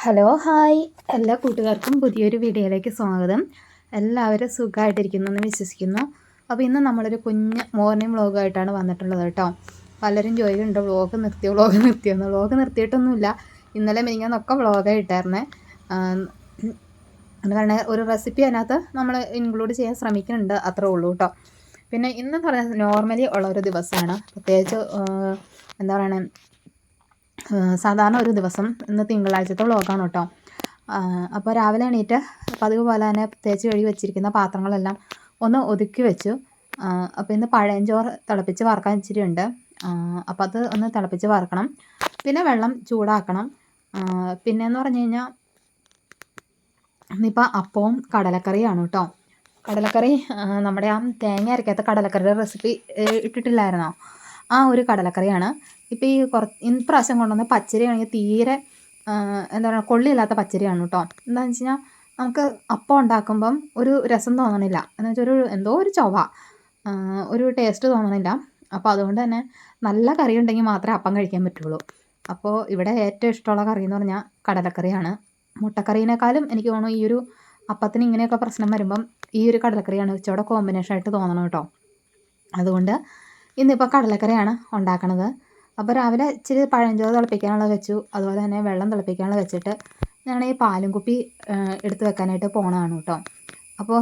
Hello hi എല്ലാ കൂട്ടുകാർക്കും പുതിയൊരു വീഡിയോയിലേക്ക് സ്വാഗതം. എല്ലാവരും സുഖമായിട്ടിരിക്കുന്നു എന്ന് വിശ്വസിക്കുന്നു. അപ്പോൾ ഇന്ന് നമ്മളൊരു കുഞ്ഞ് മോർണിംഗ് വ്ളോഗായിട്ടാണ് വന്നിട്ടുള്ളത് കേട്ടോ. പലരും ചോദിക്കുന്നുണ്ട് വ്ളോഗ് നിർത്തിയെന്ന്. വ്ളോഗ് നിർത്തിയിട്ടൊന്നുമില്ല. ഇന്നലെ മിനിങ്ങാന്നൊക്കെ വ്ളോഗായിട്ടായിരുന്നേ. എന്ന് പറഞ്ഞാൽ ഒരു റെസിപ്പി അതിനകത്ത് നമ്മൾ ഇൻക്ലൂഡ് ചെയ്യാൻ ശ്രമിക്കുന്നുണ്ട്, അത്രേ ഉള്ളൂ കേട്ടോ. പിന്നെ ഇന്ന് പറയുന്നത് നോർമലി ഉള്ളൊരു ദിവസമാണ്. പ്രത്യേകിച്ച് എന്താ പറയണേ, സാധാരണ ഒരു ദിവസം. ഇന്ന് തിങ്കളാഴ്ചത്തെ വ്ളോഗാണ് കേട്ടോ. അപ്പോൾ രാവിലെ എണീറ്റ് പതിവ് പോലെ തന്നെ തേച്ച് കഴുകി വെച്ചിരിക്കുന്ന പാത്രങ്ങളെല്ലാം ഒന്ന് ഒതുക്കി വെച്ചു. അപ്പോൾ ഇന്ന് പഴയഞ്ചോറ് തിളപ്പിച്ച് വറുക്കാൻ ഇച്ചിരി ഉണ്ട്. അപ്പോൾ അത് ഒന്ന് തിളപ്പിച്ച് വറുക്കണം. പിന്നെ വെള്ളം ചൂടാക്കണം. പിന്നെയെന്ന് പറഞ്ഞു കഴിഞ്ഞാൽ ഇന്നിപ്പോൾ അപ്പവും കടലക്കറിയാണ് കേട്ടോ. കടലക്കറി നമ്മുടെ ആ തേങ്ങ അരക്കാത്ത കടലക്കറിയുടെ റെസിപ്പി ഇട്ടിട്ടില്ലായിരുന്നോ? ആ ഒരു കടലക്കറിയാണ്. ഇപ്പോൾ ഇപ്രാവശ്യം കൊണ്ടുവന്ന പച്ചരി ആണെങ്കിൽ തീരെ എന്താ പറയുക, കൊള്ളിയില്ലാത്ത പച്ചരിയാണ് കേട്ടോ. എന്താണെന്ന് വെച്ച് കഴിഞ്ഞാൽ നമുക്ക് അപ്പം ഉണ്ടാക്കുമ്പം ഒരു രസം തോന്നണില്ല. എന്ന് വെച്ചാൽ എന്തോ ഒരു ചൊവ, ഒരു ടേസ്റ്റ് തോന്നണില്ല. അപ്പോൾ അതുകൊണ്ട് തന്നെ നല്ല കറി ഉണ്ടെങ്കിൽ മാത്രമേ അപ്പം കഴിക്കാൻ പറ്റുള്ളൂ. അപ്പോൾ ഇവിടെ ഏറ്റവും ഇഷ്ടമുള്ള കറി എന്ന് പറഞ്ഞാൽ കടലക്കറിയാണ്. മുട്ടക്കറീനേക്കാളും എനിക്ക് തോന്നുന്നു ഈ ഒരു അപ്പത്തിന് ഇങ്ങനെയൊക്കെ പ്രശ്നം വരുമ്പം ഈ ഒരു കടലക്കറിയാണ് ഇച്ചിരി കോമ്പിനേഷൻ ആയിട്ട് തോന്നണം കേട്ടോ. അതുകൊണ്ട് ഇന്നിപ്പോൾ കടലക്കറിയാണ് ഉണ്ടാക്കണത്. അപ്പോൾ രാവിലെ ഇച്ചിരി പഴഞ്ചോറ് തിളപ്പിക്കാനുള്ളത് വെച്ചു. അതുപോലെ തന്നെ വെള്ളം തിളപ്പിക്കാനുള്ളത് വെച്ചിട്ട് ഞാൻ ഈ പാലും കുപ്പി എടുത്ത് വെക്കാനായിട്ട് പോണതാണ് കേട്ടോ. അപ്പോൾ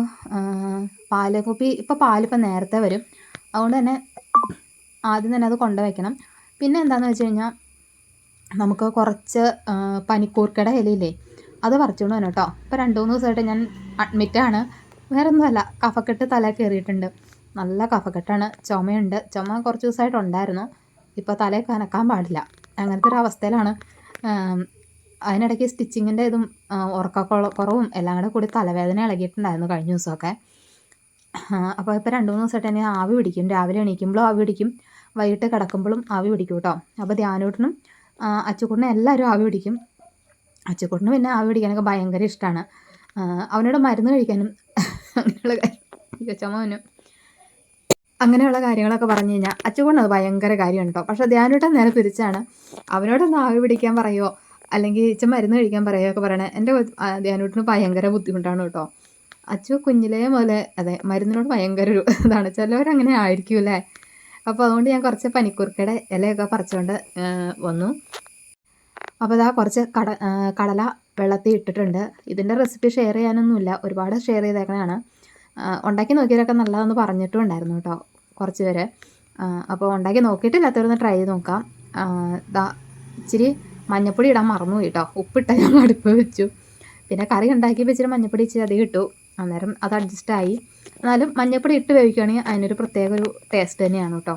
പാലും കുപ്പി ഇപ്പോൾ പാലിപ്പോൾ നേരത്തെ വരും. അതുകൊണ്ട് തന്നെ ആദ്യം തന്നെ അത് കൊണ്ടുവയ്ക്കണം. പിന്നെ എന്താണെന്ന് വെച്ച് കഴിഞ്ഞാൽ നമുക്ക് കുറച്ച് പനിക്കൂർക്കയുടെ ഇലയില്ലേ, അത് പറിച്ചുകൊണ്ട് വരണം കേട്ടോ. ഇപ്പോൾ 2-3 ദിവസമായിട്ട് ഞാൻ അഡ്മിറ്റാണ്. വേറെ ഒന്നുമല്ല, കഫക്കെട്ട് തല കയറിയിട്ടുണ്ട്. നല്ല കഫക്കെട്ടാണ്, ചുമയുണ്ട്. ചുമ കുറച്ച് ദിവസമായിട്ടുണ്ടായിരുന്നു. ഇപ്പോൾ തലയിൽ കനക്കാൻ പാടില്ല, അങ്ങനത്തെ ഒരു അവസ്ഥയിലാണ്. അതിനിടയ്ക്ക് സ്റ്റിച്ചിങ്ങിൻ്റെ ഇതും ഉറക്കക്കുറവും എല്ലാം കൂടി തലവേദന ഇളകിയിട്ടുണ്ടായിരുന്നു കഴിഞ്ഞ ദിവസമൊക്കെ. അപ്പോൾ ഇപ്പോൾ 2-3 ദിവസമായിട്ട് തന്നെ ആവി പിടിക്കും. രാവിലെ എണീക്കുമ്പോഴും ആവി പിടിക്കും, വൈകിട്ട് കിടക്കുമ്പോഴും ആവി പിടിക്കും കേട്ടോ. അപ്പോൾ ധ്യാനൂട്ടനും അച്ചുക്കുട്ടനും എല്ലാവരും ആവി പിടിക്കും. അച്ചുക്കുട്ടന് പിന്നെ ആവി പിടിക്കാനൊക്കെ ഭയങ്കര ഇഷ്ടമാണ്. അവനോട് മരുന്ന് കഴിക്കാനും അങ്ങനെയുള്ള ചുമവനും അങ്ങനെയുള്ള കാര്യങ്ങളൊക്കെ പറഞ്ഞു കഴിഞ്ഞാൽ അച്ചുകൊണ്ട് അത് ഭയങ്കര കാര്യമാണ് കേട്ടോ. പക്ഷേ ധ്യാനൂട്ടൻ നേരെ തിരിച്ചാണ്. അവനോടൊന്ന് ആവി പിടിക്കാൻ പറയുമോ അല്ലെങ്കിൽ ഇച്ചിരി മരുന്ന് കഴിക്കാൻ പറയുമോ ഒക്കെ പറയണേ എൻ്റെ ധ്യാനൂട്ടിന് ഭയങ്കര ബുദ്ധിമുട്ടാണ് കേട്ടോ. അച്ചു കുഞ്ഞിലേ മുതലേ അതെ മരുന്നിനോട് ഭയങ്കര ഒരു ഇതാണ്. ചിലവരങ്ങനെ ആയിരിക്കും അല്ലേ. അപ്പോൾ അതുകൊണ്ട് ഞാൻ കുറച്ച് പനിക്കൂർക്കയുടെ ഇലയൊക്കെ പറിച്ചുകൊണ്ട് വന്നു. അപ്പോൾ ഇതാ കുറച്ച് കടല വെള്ളത്തിൽ ഇട്ടിട്ടുണ്ട്. ഇതിൻ്റെ റെസിപ്പി ഷെയർ ചെയ്യാനൊന്നുമില്ല, ഒരുപാട് ഷെയർ ചെയ്തേക്കണതാണ്. ഉണ്ടാക്കി നോക്കിയവരൊക്കെ നല്ലതെന്ന് പറഞ്ഞിട്ടും ഉണ്ടായിരുന്നു കേട്ടോ കുറച്ച് പേര്. അപ്പോൾ ഉണ്ടാക്കി നോക്കിയിട്ടില്ലാത്തവരൊന്ന് ട്രൈ ചെയ്ത് നോക്കാം. ഇച്ചിരി മഞ്ഞപ്പൊടി ഇടാൻ മറന്നു പോയി കേട്ടോ. ഉപ്പിട്ട ഞാൻ അടുപ്പ് വെച്ചു. പിന്നെ കറി ഉണ്ടാക്കിയപ്പോൾ ഇച്ചിരി മഞ്ഞപ്പൊടി ഇച്ചിരി അധികം ഇട്ടു. അന്നേരം അത് അഡ്ജസ്റ്റായി. എന്നാലും മഞ്ഞപ്പൊടി ഇട്ട് വേവിക്കുകയാണെങ്കിൽ അതിനൊരു പ്രത്യേക ഒരു ടേസ്റ്റ് തന്നെയാണ് കേട്ടോ.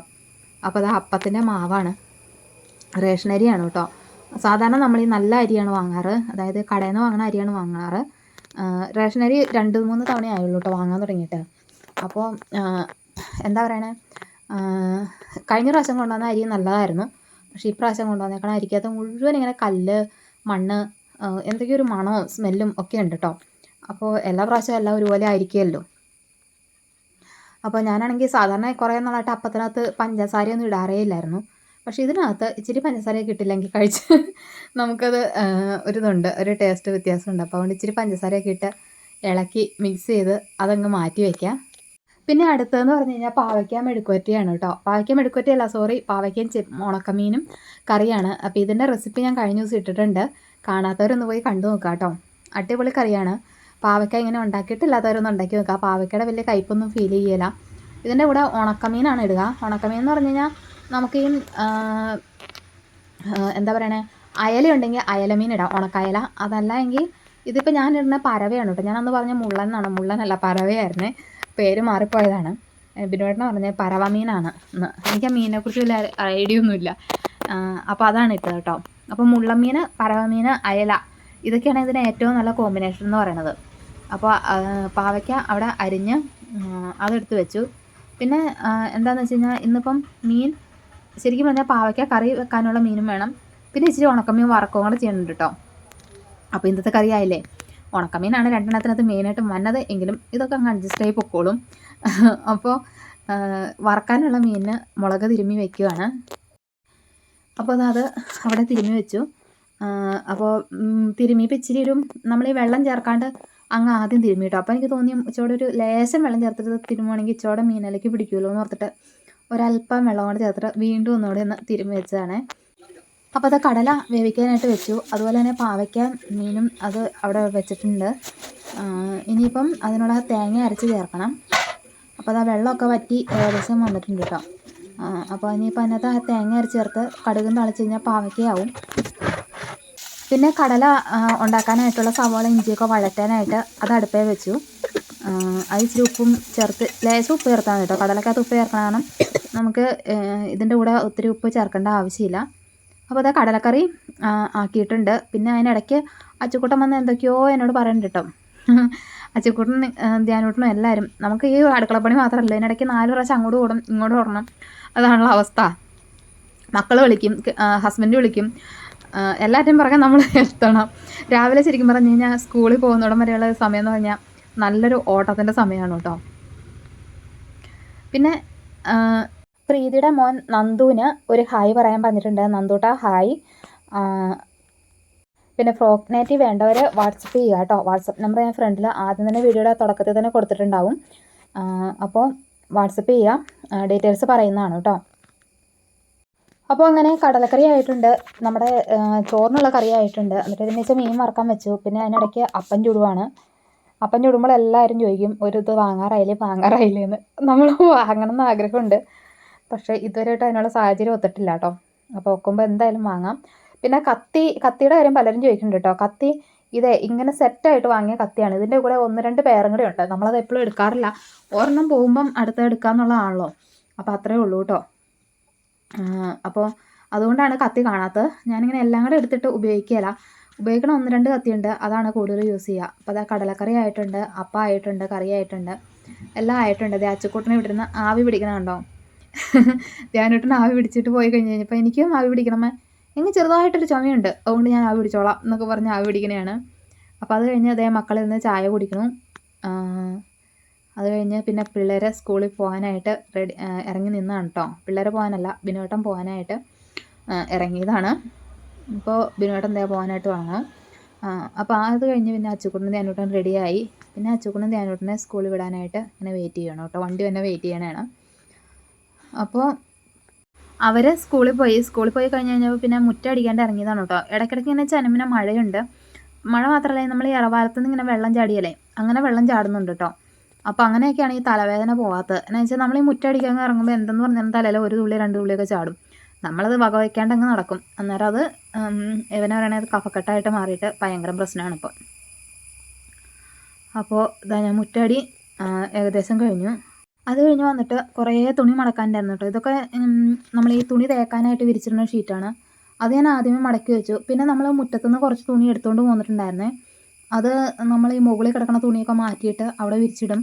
അപ്പോൾ അത് അപ്പത്തിൻ്റെ മാവാണ്, റേഷൻ അരിയാണ് കേട്ടോ. സാധാരണ നമ്മൾ ഈ നല്ല അരിയാണ് വാങ്ങാറ്, അതായത് കടയിൽ നിന്ന് വാങ്ങുന്ന അരിയാണ് വാങ്ങാറ്. റേഷൻ അരി 2-3 തവണ ആയുള്ളൂ കേട്ടോ വാങ്ങാൻ തുടങ്ങിയിട്ട്. അപ്പോൾ എന്താ പറയണേ, കഴിഞ്ഞ പ്രാവശ്യം കൊണ്ടുവന്ന അരി നല്ലതായിരുന്നു. പക്ഷേ ഈ പ്രാവശ്യം കൊണ്ടുവന്നേക്കണ അരിക്കകത്ത് മുഴുവൻ ഇങ്ങനെ കല്ല്, മണ്ണ്, എന്തൊക്കെയോ ഒരു മണവും സ്മെല്ലും ഒക്കെ ഉണ്ട് കേട്ടോ. അപ്പോൾ എല്ലാ പ്രാവശ്യവും എല്ലാം ഒരുപോലെ ആയിരിക്കുമല്ലോ. അപ്പോൾ ഞാനാണെങ്കിൽ സാധാരണ കുറേ നാളായിട്ട് അപ്പത്തിനകത്ത് പഞ്ചസാരയൊന്നും ഇടാറേ ഇല്ലായിരുന്നു. പക്ഷേ ഇതിനകത്ത് ഇച്ചിരി പഞ്ചസാരയൊക്കെ ഇട്ടില്ലെങ്കിൽ കഴിച്ച് നമുക്കത് ഒരിതുണ്ട്, ഒരു ടേസ്റ്റ് വ്യത്യാസമുണ്ട്. അപ്പോൾ അതുകൊണ്ട് ഇച്ചിരി പഞ്ചസാരയൊക്കെ ഇട്ട് ഇളക്കി മിക്സ് ചെയ്ത് അതങ്ങ് മാറ്റി വയ്ക്കാം. പിന്നെ അടുത്തതെന്ന് പറഞ്ഞു കഴിഞ്ഞാൽ പാവയ്ക്ക മെഴുക്കുവരട്ടിയാണ് കേട്ടോ. പാവയ്ക്ക മെഴുക്കുവരട്ടിയല്ല, സോറി, പാവയ്ക്കയും ഉണക്കമീനും കറിയാണ്. അപ്പോൾ ഇതിൻ്റെ റെസിപ്പി ഞാൻ കഴിഞ്ഞ ദിവസം ഇട്ടിട്ടുണ്ട്. കാണാത്തവരൊന്ന് പോയി കണ്ടു നോക്കാം കേട്ടോ. അടിപൊളി കറിയാണ്. പാവയ്ക്ക ഇങ്ങനെ ഉണ്ടാക്കിയിട്ടില്ലാത്തവരൊന്നും ഉണ്ടാക്കി നോക്കുക. പാവയ്ക്കയുടെ വലിയ കയ്പൊന്നും ഫീൽ ചെയ്യില്ല. ഇതിൻ്റെ കൂടെ ഉണക്കമീനാണ് ഇടുക. ഉണക്കമീൻ എന്ന് പറഞ്ഞു കഴിഞ്ഞാൽ നമുക്ക് ഈ എന്താ പറയണേ, അയലയുണ്ടെങ്കിൽ അയലമീൻ ഇടാം, ഉണക്കയല. അതല്ല എങ്കിൽ ഇതിപ്പോൾ ഞാൻ ഇടുന്ന പരവയാണ് കേട്ടോ. ഞാനന്ന് പറഞ്ഞ മുള്ളെന്നാണ്, മുള്ളനല്ല പരവയായിരുന്നേ, പേര് മാറിപ്പോയതാണ്. ബിനുവേട്ടനെ പറഞ്ഞത് പരവ മീനാണ്. എനിക്ക് ആ മീനിനെക്കുറിച്ച് വലിയ ഐഡിയ ഒന്നുമില്ല. അപ്പോൾ അതാണ് ഇട്ടത് കേട്ടോ. അപ്പോൾ മുള്ളമീൻ, പരവമീൻ, അയല, ഇതൊക്കെയാണ് ഇതിന് ഏറ്റവും നല്ല കോമ്പിനേഷൻ എന്ന് പറയുന്നത്. അപ്പോൾ പാവയ്ക്ക അവിടെ അരിഞ്ഞ് അതെടുത്ത് വെച്ചു. പിന്നെ എന്താണെന്ന് വെച്ച് കഴിഞ്ഞാൽ ഇന്നിപ്പം മീൻ ശരിക്കും പറഞ്ഞാൽ പാവയ്ക്ക കറി വെക്കാനുള്ള മീനും വേണം. പിന്നെ ഇച്ചിരി ഉണക്കമീൻ വറക്കുകയും കൂടെ ചെയ്യുന്നുണ്ട് കേട്ടോ. അപ്പോൾ ഇന്നത്തെ കറി ആയില്ലേ. ഉണക്കമീനാണ് 2 മെയിനായിട്ടും വന്നത്, എങ്കിലും ഇതൊക്കെ അങ്ങ് അഡ്ജസ്റ്റ് ആയി പൊക്കോളും. അപ്പോൾ വറക്കാനുള്ള മീനിന് മുളക് തിരുമ്മി വയ്ക്കുകയാണ്. അപ്പോൾ അത് അവിടെ തിരുമ്മി വെച്ചു. അപ്പോൾ തിരുമ്മിയപ്പോൾ ഇച്ചിരി നമ്മൾ ഈ വെള്ളം ചേർക്കാണ്ട് അങ്ങ് ആദ്യം തിരുമ്മി കേട്ടോ. അപ്പോൾ എനിക്ക് തോന്നി ഇച്ചോടെ ഒരു ലേശം വെള്ളം ചേർത്തിട്ട് തിരുമ്മുവാണെങ്കിൽ ഇച്ചോടെ മീനിലേക്ക് പിടിക്കുമല്ലോ എന്ന് ഓർത്തിട്ട് ഒരല്പം വെള്ളം കൂടെ ചേർത്തിട്ട് വീണ്ടും ഒന്നുകൂടി ഒന്ന് തിരുമ്മി വെച്ചതാണ്. അപ്പോൾ അത് കടല വേവിക്കാനായിട്ട് വെച്ചു. അതുപോലെ തന്നെ പാവയ്ക്ക മീനും അത് അവിടെ വെച്ചിട്ടുണ്ട്. ഇനിയിപ്പം അതിനോട് തേങ്ങ അരച്ച് ചേർക്കണം. അപ്പോൾ അത് വെള്ളമൊക്കെ വറ്റി ഏകദേശം വന്നിട്ടുണ്ട് കേട്ടോ. അപ്പോൾ ഇനിയിപ്പോൾ അതിനകത്ത് ആ തേങ്ങ അരച്ച് ചേർത്ത് കടുകും തളിച്ച് കഴിഞ്ഞാൽ പാവയ്ക്കയാവും. പിന്നെ കടല ഉണ്ടാക്കാനായിട്ടുള്ള സവാള ഇഞ്ചിയൊക്കെ വഴറ്റാനായിട്ട് അത് അടുപ്പേ വെച്ചു. അത് ഇച്ചിരി ഉപ്പും ചേർത്ത് ലേശം ഉപ്പ് ചേർത്താൽ കേട്ടോ. കടലക്കകത്ത് ഉപ്പ് ചേർക്കണം, കാരണം നമുക്ക് ഇതിൻ്റെ കൂടെ ഒത്തിരി ഉപ്പ് ചേർക്കേണ്ട ആവശ്യമില്ല. അപ്പോൾ അത് കടലക്കറി ആക്കിയിട്ടുണ്ട്. പിന്നെ അതിനിടയ്ക്ക് അച്ചുക്കുട്ടൻ വന്ന് എന്തൊക്കെയോ എന്നോട് പറയുന്നുണ്ട് കേട്ടോ. അച്ചുക്കുട്ടൻ ധ്യാനൂട്ടനും എല്ലാവരും നമുക്ക് ഈ അടുക്കളപ്പണി മാത്രമല്ല, ഇതിനിടയ്ക്ക് 4 പ്രാവശ്യം അങ്ങോട്ട് ഓടും ഇങ്ങോട്ട് ഓടണം. അതാണുള്ള അവസ്ഥ. മക്കൾ വിളിക്കും, ഹസ്ബൻഡ് വിളിക്കും, എല്ലാവരുടെയും പുറകെ നമ്മൾ എത്തണം. രാവിലെ ശരിക്കും പറഞ്ഞു കഴിഞ്ഞാൽ സ്കൂളിൽ പോകുന്നിടം വരെയുള്ള സമയം എന്ന് പറഞ്ഞാൽ നല്ലൊരു ഓട്ടത്തിൻ്റെ സമയമാണ് കേട്ടോ. പിന്നെ പ്രീതിയുടെ മോൻ നന്ദുവിന് ഒരു ഹായ് പറയാൻ പറഞ്ഞിട്ടുണ്ട്. നന്ദൂട്ടാ ഹായ്. പിന്നെ ഫ്രോക്ക് നൈറ്റി വേണ്ടവർ വാട്സപ്പ് ചെയ്യുക കേട്ടോ. വാട്സപ്പ് നമ്പർ ഞാൻ ഫ്രണ്ടിൽ ആദ്യം തന്നെ വീഡിയോയുടെ തുടക്കത്തിൽ തന്നെ കൊടുത്തിട്ടുണ്ടാവും. അപ്പോൾ വാട്സപ്പ് ചെയ്യുക, ഡീറ്റെയിൽസ് പറയുന്നതാണ് കേട്ടോ. അപ്പോൾ അങ്ങനെ കടലക്കറി ആയിട്ടുണ്ട്, നമ്മുടെ ചോറിനുള്ള കറി ആയിട്ടുണ്ട്. എന്നിട്ട് ഇതിന് വെച്ചാൽ മീൻ വറക്കാൻ വെച്ചു. പിന്നെ അതിനിടയ്ക്ക് അപ്പം ചുടുവാണ്. അപ്പം ചുടുമ്പോൾ എല്ലാവരും ചോദിക്കും ഒരു ഇത് വാങ്ങാറായില്ലേ എന്ന്. നമ്മൾ വാങ്ങണം എന്ന് ആഗ്രഹമുണ്ട്, പക്ഷേ ഇതുവരെയായിട്ട് അതിനുള്ള സാഹചര്യം ഒത്തിട്ടില്ല കേട്ടോ. അപ്പോൾ ഒക്കുമ്പോൾ എന്തായാലും വാങ്ങാം. പിന്നെ കത്തിയുടെ കാര്യം പലരും ചോദിക്കുന്നുണ്ട് കേട്ടോ. കത്തി ഇതേ ഇങ്ങനെ സെറ്റായിട്ട് വാങ്ങിയ കത്തിയാണ്. ഇതിൻ്റെ കൂടെ 1-2 പേരും കൂടെ ഉണ്ട്. നമ്മളത് എപ്പോഴും എടുക്കാറില്ല, ഒരെണ്ണം പോകുമ്പം അടുത്ത എടുക്കാമെന്നുള്ളതാണല്ലോ. അപ്പോൾ അത്രയേ ഉള്ളൂ കേട്ടോ. അപ്പോൾ അതുകൊണ്ടാണ് കത്തി കാണാത്തത്. ഞാനിങ്ങനെ എല്ലാം കൂടെ എടുത്തിട്ട് ഉപയോഗിക്കുകയില്ല. ഉപയോഗിക്കണ 1-2 കത്തിയുണ്ട്, അതാണ് കൂടുതൽ യൂസ് ചെയ്യുക. അപ്പോൾ അത് കടലക്കറി ആയിട്ടുണ്ട്, അപ്പം ആയിട്ടുണ്ട്, കറി ആയിട്ടുണ്ട്, എല്ലാം ആയിട്ടുണ്ട്. അച്ചുക്കൂട്ടിനെ വിട്ടിരുന്ന് ആവി പിടിക്കണം കണ്ടോ. ധ്യാനൂട്ടിന് ആവി പിടിച്ചിട്ട് പോയി കഴിഞ്ഞപ്പോൾ എനിക്കും ആവി പിടിക്കണമേ, എങ്ങനെ ചെറുതായിട്ടൊരു ചുമയുണ്ട്, അതുകൊണ്ട് ഞാൻ ആവി പിടിച്ചോളാം എന്നൊക്കെ പറഞ്ഞ് ആവി പിടിക്കണതാണ്. അപ്പോൾ അത് കഴിഞ്ഞ് അതേ മക്കളിൽ നിന്ന് ചായ കുടിക്കണം. അത് കഴിഞ്ഞ് പിന്നെ പിള്ളേരെ സ്കൂളിൽ പോകാനായിട്ട് ഇറങ്ങി നിന്നാണ് കേട്ടോ. പിള്ളേരെ പോകാനല്ല, ബിനുവേട്ടൻ പോകാനായിട്ട് ഇറങ്ങിയതാണ്. ഇപ്പോൾ ബിനുവേട്ടൻ എന്താ പോകാനായിട്ട് വാങ്ങണം. അപ്പോൾ അത് കഴിഞ്ഞ് പിന്നെ അച്ചുക്കുട്ടനും ധ്യാനൂട്ടൻ റെഡിയായി. പിന്നെ അച്ചുക്കുട്ടനും ധ്യാനൂട്ടനെ സ്കൂളിൽ വിടാനായിട്ട് ഇങ്ങനെ വെയിറ്റ് ചെയ്യണം കേട്ടോ. വണ്ടി തന്നെ വെയിറ്റ് ചെയ്യണതാണ്. അപ്പോൾ അവർ സ്കൂളിൽ പോയി കഴിഞ്ഞ് കഴിഞ്ഞപ്പോൾ പിന്നെ മുറ്റടിക്കാണ്ട് ഇറങ്ങിയതാണ് കേട്ടോ. ഇടയ്ക്കിടയ്ക്ക് ഇങ്ങനെ ചനമിന മഴയുണ്ട്. മഴ മാത്രമല്ല, നമ്മൾ ഈ ഇറവാലത്ത് നിന്ന് ഇങ്ങനെ വെള്ളം ചാടിയല്ലേ, അങ്ങനെ വെള്ളം ചാടുന്നുണ്ട് കേട്ടോ. അപ്പോൾ അങ്ങനെയൊക്കെയാണ് ഈ തലവേദന പോകാത്തത്. എന്ന് വെച്ചാൽ നമ്മൾ ഈ മുറ്റടിക്കാൻ ഇറങ്ങുമ്പോൾ എന്തെന്ന് പറഞ്ഞാൽ തലയിൽ 1 തുള്ളി 2 തുള്ളിയൊക്കെ ചാടും. നമ്മളത് വകവയ്ക്കാണ്ട് അങ്ങ് നടക്കും. അന്നേരം അത് ഇവനെ പറയണത് കഫക്കെട്ടായിട്ട് മാറിയിട്ട് ഭയങ്കര പ്രശ്നമാണ് ഇപ്പോൾ. അപ്പോൾ ഇതാ ഞാൻ മുറ്റടി ഏകദേശം കഴിഞ്ഞു. അത് കഴിഞ്ഞ് വന്നിട്ട് കുറേ തുണി മടക്കാനുണ്ടായിരുന്നു കേട്ടോ. ഇതൊക്കെ നമ്മൾ ഈ തുണി തേക്കാനായിട്ട് വിരിച്ചിരുന്ന ഷീറ്റാണ്. അത് ഞാൻ ആദ്യമേ മടക്കി വെച്ചു. പിന്നെ നമ്മൾ മുറ്റത്തുനിന്ന് കുറച്ച് തുണി എടുത്തുകൊണ്ട് പോന്നിട്ടുണ്ടായിരുന്നേ. അത് നമ്മൾ ഈ മുകളിൽ കിടക്കുന്ന തുണിയൊക്കെ മാറ്റിയിട്ട് അവിടെ വിരിച്ചിടും.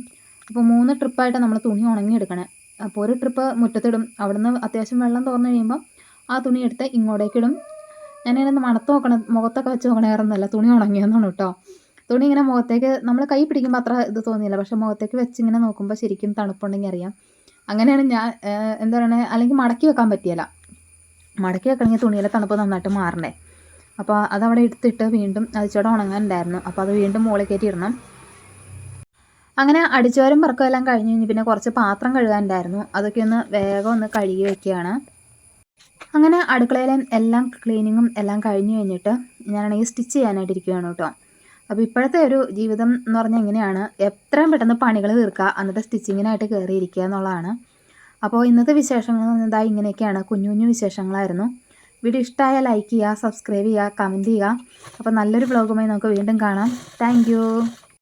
അപ്പോൾ 3 ട്രിപ്പായിട്ട് നമ്മൾ തുണി ഉണങ്ങിയെടുക്കണേ. അപ്പോൾ ഒരു ട്രിപ്പ് മുറ്റത്തിടും, അവിടുന്ന് അത്യാവശ്യം വെള്ളം തുറന്നു കഴിയുമ്പോൾ ആ തുണി എടുത്ത് ഇങ്ങോട്ടേക്കിടും. ഞാനിങ്ങനെ മണത്ത് നോക്കണം, മുഖത്തൊക്കെ വെച്ച് നോക്കണമായിരുന്നല്ല, തുണി ഉണങ്ങിയെന്നാണ് കേട്ടോ. തുണി ഇങ്ങനെ മുഖത്തേക്ക് നമ്മൾ കൈ പിടിക്കുമ്പോൾ അത്ര ഇത് തോന്നിയില്ല, പക്ഷേ മുഖത്തേക്ക് വെച്ച് ഇങ്ങനെ നോക്കുമ്പോൾ ശരിക്കും തണുപ്പുണ്ടെങ്കിൽ അറിയാം. അങ്ങനെയാണ് ഞാൻ എന്താ പറയണേ, അല്ലെങ്കിൽ മടക്കി വെക്കാൻ പറ്റിയല്ല. മടക്കി വെക്കണമെങ്കിൽ തുണിയിലെ തണുപ്പ് നന്നായിട്ട് മാറണ്ടേ. അപ്പോൾ അതവിടെ എടുത്തിട്ട് വീണ്ടും അതിച്ചോടെ ഉണങ്ങാനുണ്ടായിരുന്നു. അപ്പോൾ അത് വീണ്ടും മുകളിൽ കയറ്റി ഇടണം. അങ്ങനെ അടിച്ചോരും പറക്കും എല്ലാം കഴിഞ്ഞ് കഴിഞ്ഞ് പിന്നെ കുറച്ച് പാത്രം കഴുകാനുണ്ടായിരുന്നു. അതൊക്കെ വേഗം ഒന്ന് കഴുകി വെക്കുകയാണ്. അങ്ങനെ അടുക്കളയിലെ എല്ലാം ക്ലീനിങ്ങും എല്ലാം കഴിഞ്ഞ് കഴിഞ്ഞിട്ട് ഞാനാണെങ്കിൽ സ്റ്റിച്ച് ചെയ്യാനായിട്ട് ഇരിക്കുകയാണ് കേട്ടോ. അപ്പോൾ ഇപ്പോഴത്തെ ഒരു ജീവിതം എന്ന് പറഞ്ഞാൽ എങ്ങനെയാണ്, എത്രയും പെട്ടെന്ന് പണികൾ തീർക്കുക, എന്നിട്ട് സ്റ്റിച്ചിങ്ങിനായിട്ട് കയറിയിരിക്കുക എന്നുള്ളതാണ്. അപ്പോൾ ഇന്നത്തെ വിശേഷങ്ങൾ എന്താ ഇങ്ങനെയൊക്കെയാണ്, കുഞ്ഞു കുഞ്ഞു വിശേഷങ്ങളായിരുന്നു. വീഡിയോ ഇഷ്ടമായ ലൈക്ക് ചെയ്യുക, സബ്സ്ക്രൈബ് ചെയ്യുക, കമൻറ്റ് ചെയ്യുക. അപ്പോൾ നല്ലൊരു വ്ളോഗുമായി നമുക്ക് വീണ്ടും കാണാം. താങ്ക്